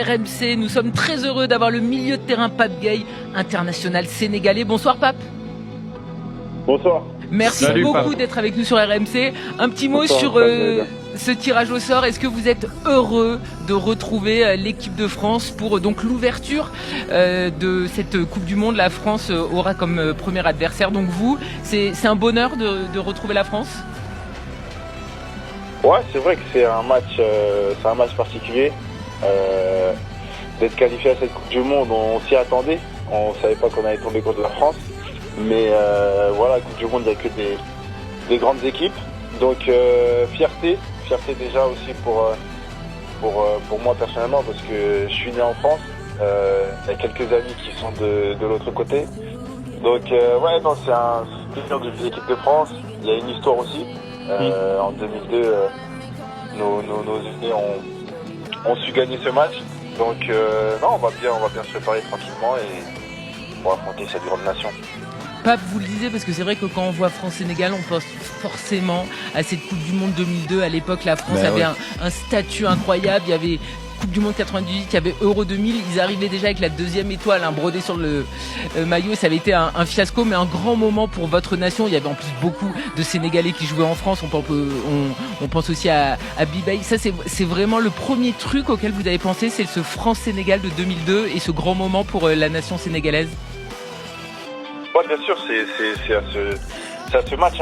RMC. Nous sommes très heureux d'avoir le milieu de terrain Pape Gueye, international sénégalais. Bonsoir Pape. Bonsoir. Merci beaucoup d'être avec nous sur RMC. Un petit mot sur ce tirage au sort. Est-ce que vous êtes heureux de retrouver l'équipe de France pour donc l'ouverture de cette Coupe du Monde? La France aura comme premier adversaire. Donc vous, c'est un bonheur de retrouver la France? Ouais, c'est vrai que c'est un match particulier. D'être qualifié à cette Coupe du Monde, on s'y attendait. On savait pas qu'on allait tomber contre la France. Mais voilà, la Coupe du Monde, il n'y a que des grandes équipes. Donc fierté déjà aussi pour moi personnellement, parce que je suis né en France. Il y a quelques amis qui sont de l'autre côté. Donc ouais, non, c'est un plaisir de l'équipe de France. Il y a une histoire aussi. En 2002, nos aînés ont su gagner ce match. Donc non, on va bien se préparer tranquillement et pour affronter cette grande nation. Pape, vous le disiez, parce que c'est vrai que quand on voit France-Sénégal, on pense forcément à cette Coupe du Monde 2002. À l'époque, la France avait un statut incroyable. Il y avait Coupe du Monde 98, il y avait Euro 2000. Ils arrivaient déjà avec la deuxième étoile brodée sur le maillot. Ça avait été un fiasco, mais un grand moment pour votre nation. Il y avait en plus beaucoup de Sénégalais qui jouaient en France. On pense aussi à Bibaye. Ça, c'est vraiment le premier truc auquel vous avez pensé, c'est ce France-Sénégal de 2002 et ce grand moment pour la nation sénégalaise. Ouais, bien sûr, c'est à ce match.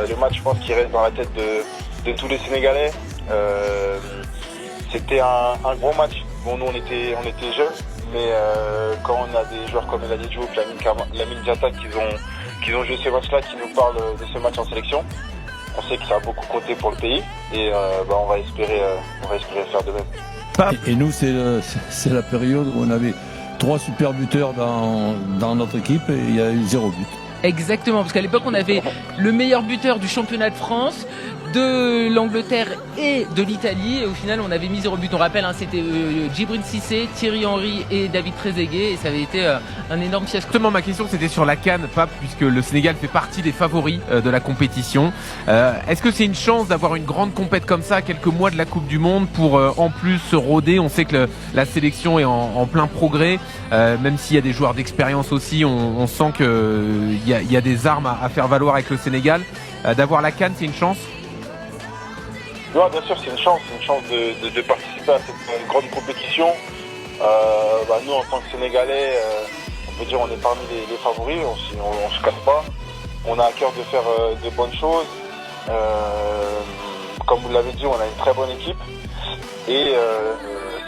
Le match, je pense, qui reste dans la tête de tous les Sénégalais. C'était un gros match. Bon, nous, on était jeunes, mais quand on a des joueurs comme Eladi Diouf, Lamine Diatta qui ont joué ce match-là, qui nous parlent de ce match en sélection, on sait que ça a beaucoup compté pour le pays et on va espérer faire de même. Et nous, c'est la période où on avait 3 super buteurs dans notre équipe et il y a eu 0 but. Exactement, parce qu'à l'époque on avait le meilleur buteur du championnat de France, de l'Angleterre et de l'Italie, et au final on avait mis 0 but. On rappelle, c'était Djibril Cissé, Thierry Henry et David Trezeguet, et ça avait été un énorme fiasco. Justement, ma question c'était sur la CAN, Pape, puisque le Sénégal fait partie des favoris de la compétition. Est-ce que c'est une chance d'avoir une grande compète comme ça, à quelques mois de la Coupe du Monde, pour en plus se rôder? On sait que la sélection est en plein progrès, même s'il y a des joueurs d'expérience aussi, on sent qu'il y a des armes à faire valoir avec le Sénégal. D'avoir la CAN, c'est une chance? Oui, bien sûr, c'est une chance de participer à cette grande compétition. Nous, en tant que Sénégalais, on peut dire on est parmi les favoris, on se casse pas. On a à cœur de faire de bonnes choses. Comme vous l'avez dit, on a une très bonne équipe. Et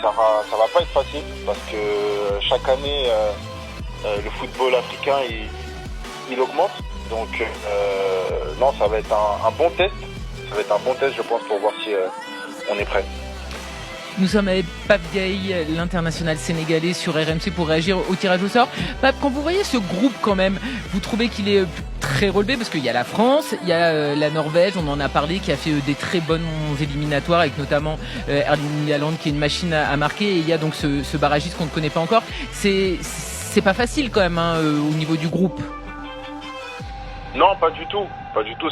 ça va pas être facile, parce que chaque année, le football africain, il augmente. Donc, non, ça va être un bon test. Ça va être un bon test, je pense, pour voir si on est prêt. Nous sommes avec Pape Gueye, l'international sénégalais, sur RMC pour réagir au tirage au sort. Pape, quand vous voyez ce groupe quand même, vous trouvez qu'il est très relevé? Parce qu'il y a la France, il y a la Norvège, on en a parlé, qui a fait des très bonnes éliminatoires, avec notamment Erling Haaland qui est une machine à marquer, et il y a donc ce barragiste qu'on ne connaît pas encore. C'est pas facile quand même au niveau du groupe. Non, pas du tout. Pas du tout.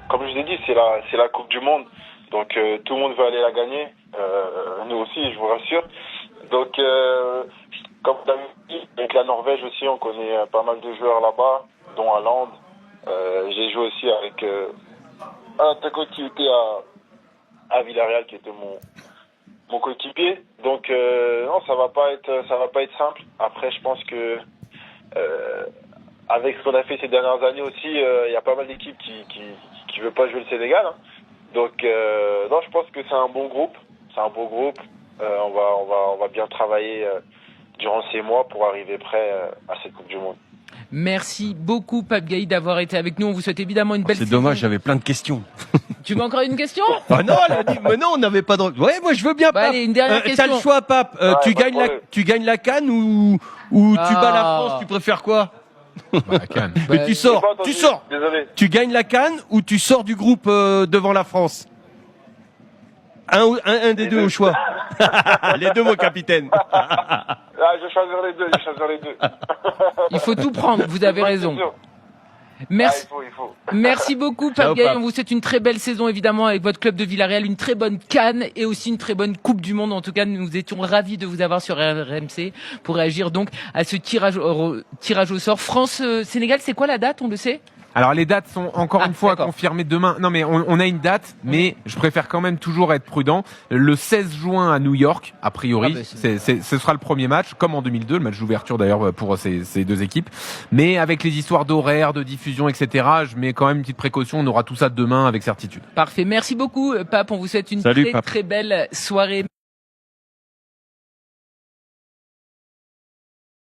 Comme je vous ai dit, c'est la Coupe du Monde. Donc tout le monde veut aller la gagner. Nous aussi, je vous rassure. Donc, comme vous l'avez dit, avec la Norvège aussi, on connaît pas mal de joueurs là-bas, dont Haaland. J'ai joué aussi avec un attaquant qui était à Villarreal, qui était mon coéquipier. Donc non, ça va pas être simple. Après, je pense que avec ce qu'on a fait ces dernières années aussi, il y a pas mal d'équipes qui veulent pas jouer le Sénégal. Donc non, je pense que c'est un bon groupe. C'est un beau groupe. On va bien travailler durant ces mois pour arriver prêt à cette Coupe du Monde. Merci beaucoup Pape Gueye d'avoir été avec nous. On vous souhaite évidemment une belle saison. C'est dommage, j'avais plein de questions. Tu veux encore une question? Ah non, elle a dit, mais non, on n'avait pas de... Ouais, moi je veux bien, Pape. Allez, une dernière question. T'as le choix, Pape. Tu gagnes la CAN ou tu bats la France? Tu préfères quoi? La CAN. Mais tu sors. Désolé. Tu gagnes la CAN ou tu sors du groupe devant la France? Un des deux au choix. Les deux, mon capitaine. Je vais choisir les deux. Il faut tout prendre, vous avez raison. Merci. Il faut. Merci beaucoup, Ciao, Pape Gay. Pape. On vous souhaite une très belle saison, évidemment, avec votre club de Villarreal, une très bonne CAN et aussi une très bonne Coupe du Monde. En tout cas, nous étions ravis de vous avoir sur RMC pour réagir donc à ce tirage au sort. France-Sénégal, c'est quoi la date, on le sait? Alors les dates sont encore une fois d'accord. confirmées demain. Non mais on a une date, mais je préfère quand même toujours être prudent. Le 16 juin à New York, a priori, ce sera le premier match, comme en 2002, le match d'ouverture d'ailleurs pour ces deux équipes. Mais avec les histoires d'horaire, de diffusion, etc., je mets quand même une petite précaution. On aura tout ça demain avec certitude. Parfait. Merci beaucoup, Pape. On vous souhaite une très belle soirée.